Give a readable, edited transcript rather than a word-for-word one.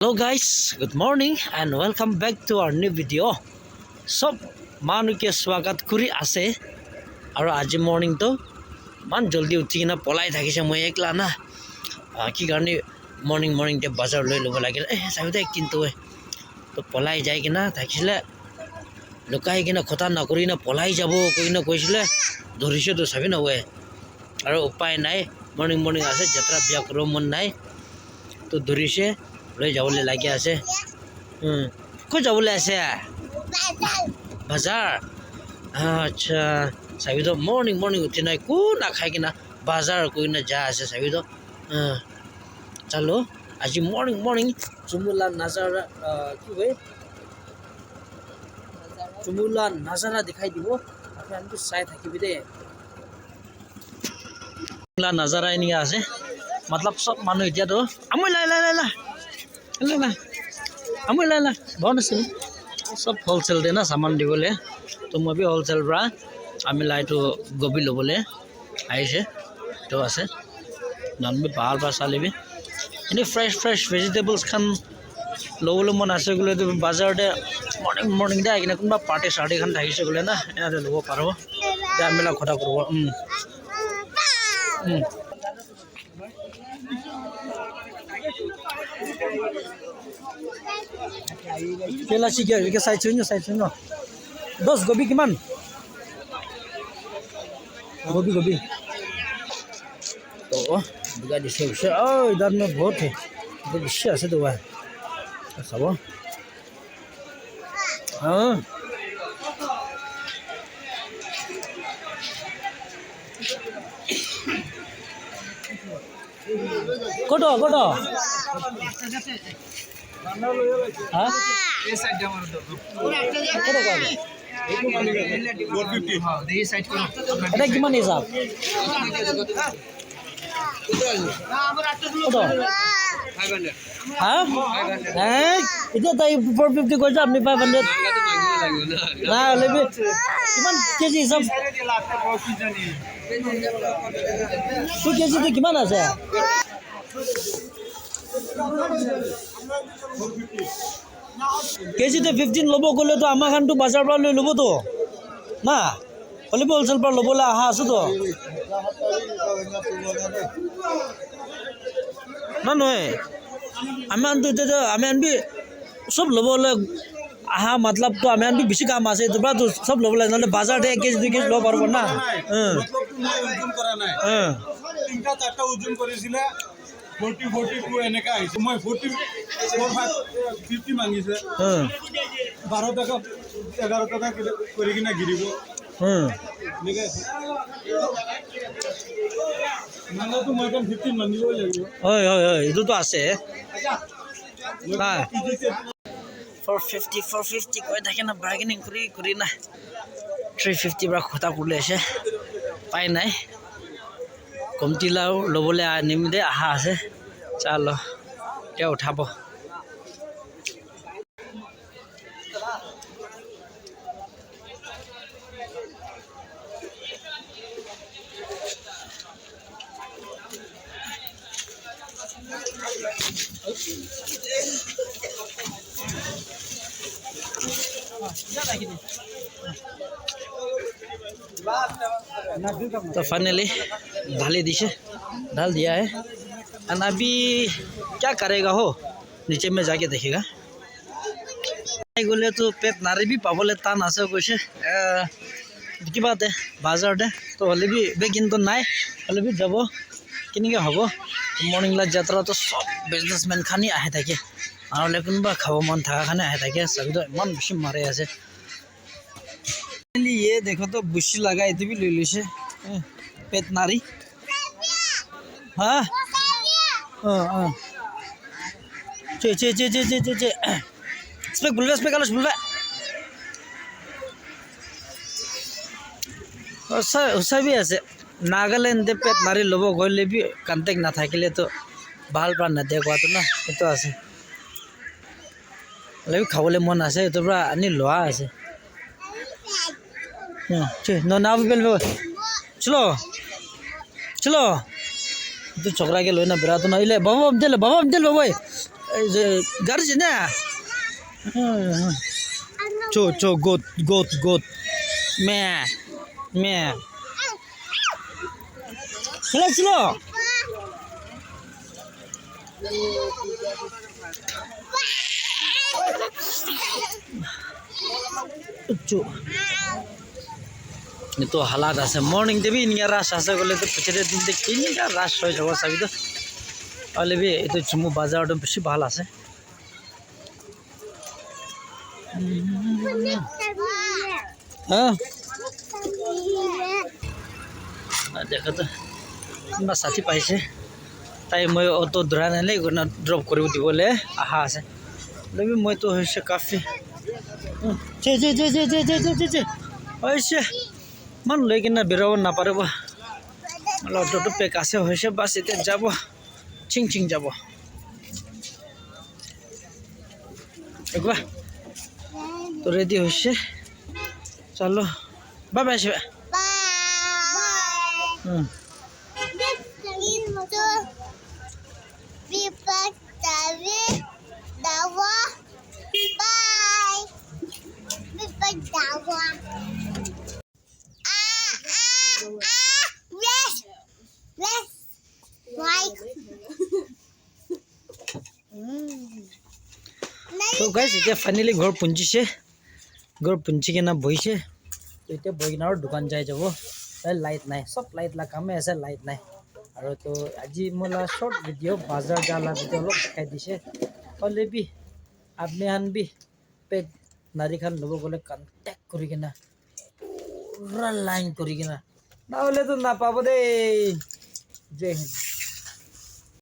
Hello guys, good morning and welcome back to our new video. Sob manuke swagat kuri ase aro aji morning to man joldi uthi na polai thakise moi ekla na ki garni morning te bazar loi lobo lagil sabi kintu to polai jai kina thakisle lokai kina khota na kuri na polai jabo koina koisile dorise to sabi na we aro upai nai morning ase jatra bia koro mon nai to dorise লৈ যাবলৈ লাগি আছে ক'ত যাবলৈ আছে বাজাৰ আচ্ছা চাবি তো মৰ্নিং উঠি নাই কো নাখাই কিনা বাজাৰ কৰি না যা আছে চাবি তো চালো আজি মৰ্নিং চুমুলা নাজাৰা কি হয় চুমুলা নাজাৰা দেখাই দিব আপোনালোকে চাই থাকিবি দে চুমুলা নাজাৰা এনেকা আছে मतलब सब मानु इतना तो अमुल ला बहुत अच्छे सब होलसेल देना सामान दिबले तो मैं भी होलसेल बरा आमी लाई तो गोभी लोबले आइसे तो আছে नाम भी बाहर साले भी एनी फ्रेश वेजिटेबल्स खान लोबले मन আছে গুলো তো বাজারতে মর্নিং দে আইনা কোনবা পার্টি সার্টি খান থাকিছে গুলো না এনাতে লব পারবো তে আমি লা কথা করব केला सिक्यो के साइज छैन दस गोभी किमान गोभी तो बुगा दिसे इधर में बहुत है तो विषय আছে তো ভাই सब हाँ कोटो हाँ ये साइड जमा दो कोटो का 450 हां ये साइड करो এটা কিমান হিসাব কোটो 500 হ্যাঁ হ্যাঁ এটা তাই 450 কইছো আপনি 500 না লেবি কিমান কেজি হিসাব 2 কেজি তে কিমান আছে কেজিতে 15 লব গলে তো আমা খান তো বাজার পৰা লৈ লব তো না হলে হোলসেল পৰা লবলে আহা আছে তো না নয় আমি আনতো এটা আমি আনবি সব লবলে আহা मतलब তো আমি আনবি বেশি কাম আছে তো তো সব লবলে নালে বাজারতে 1 কেজি 2 কেজি লব পারবো না ওজন করা নাই তিনটা চারটা ওজন করেছিলে 42 এনেকা আইছে মই 50 মাগিছে 12 টাকা 11 টাকা করে কিনা গিরিব ঠিক আছে মানে তো মই 15 মাগিব লাগিব হয় এটো তো আছে না 450 কই থাকে না বার্গেনিং করি না 350 বড় কথা করলে আছে পাই নাই কমতি লাও লবলে আনিম দে আহা আছে চলো তে উঠাব तो फाइनली ढाली दिसे ढाल दिया है एंड अभी क्या करेगा हो नीचे में जाके देखेगा गले तो पेट नारी भी पाबले टान আছে কৈছে কি বাত है बाजार दे तो हले भी बेगिन तो নাই हले भी যাব কিনিকে হ'ব মর্নিং লা যাত্রা তো সব বিজনেসম্যান খানি আহে থাকে আর লেকিনবা খাব মন থাকা খানে আহে থাকে সব তো মন বেশি মারে আছে ये देखो तो बुशी लगा इतनी भी ले लीजिए पेट नारी हाँ चे स्पेक बुलवे उसा भी আছে नागालैंड पेट नारी लोब गले भी कांटेक्ट ना থাকিলে तो ভাল প্রাণ না দেখো তো না এতো আছে লই খাবলে মন আছে এতো পুরা আনি লোয়া আছে No, now we will चलो तो छोकरा के लोना बेरा तो ना इले बाबा दिल बाबा এই যে গাড়ি না চো চো গোত গোত গোত মে মে খেলাচ্ছিল তো হালাত আছে মর্নিং দেবি ইনিয়া রাস আছে বলে তো পিছনে দিন দেখি রাস হয়ে যাব চাবি তো তাহলে বি এই চুমু বাজারটা বেশি ভাল আছে হ্যাঁ দেখো তো কোনোবা সাথী পাইছে তাই মই অটো ধৰা নাই কোনোবা ড্ৰপ কৰিব দিবলৈ আহা আছে লেবি মইতো হৈছে কাফি যে যে যে যে যে যে যে যে হৈছে মান লৈ কিনে বেৰাব নাপাৰিব মানে অটোটো পেক আছে হৈছে বাছ এতিয়া যাব চিং চিং যাব একবাৰ তো ৰেডি হয়েছে চলো বাই বাই শিবা তো গাইজ এতিয়া ফাইনেলি ঘৰ পুঞ্জিছে ঘৰ পুঞ্জি কিনে বহিছে তো এতিয়া বহি কিনে আৰু দোকান যাই যাব লাইট নাই চব লাইট লা কামে আছে লাইট নাই আৰু তো আজি মোলা শৰ্ট ভিডিঅ' বাজাৰ যালা ভিডিঅ' অলপ দেখাই দিছে হ'লে বি আপনি হান বি পেট নাৰী খান ল'ব গ'লে কণ্টেক্ট কৰি কিনে পুৰা লাইন কৰি কিনে নহ'লেতো নাপাব দেই জয় হিন্দ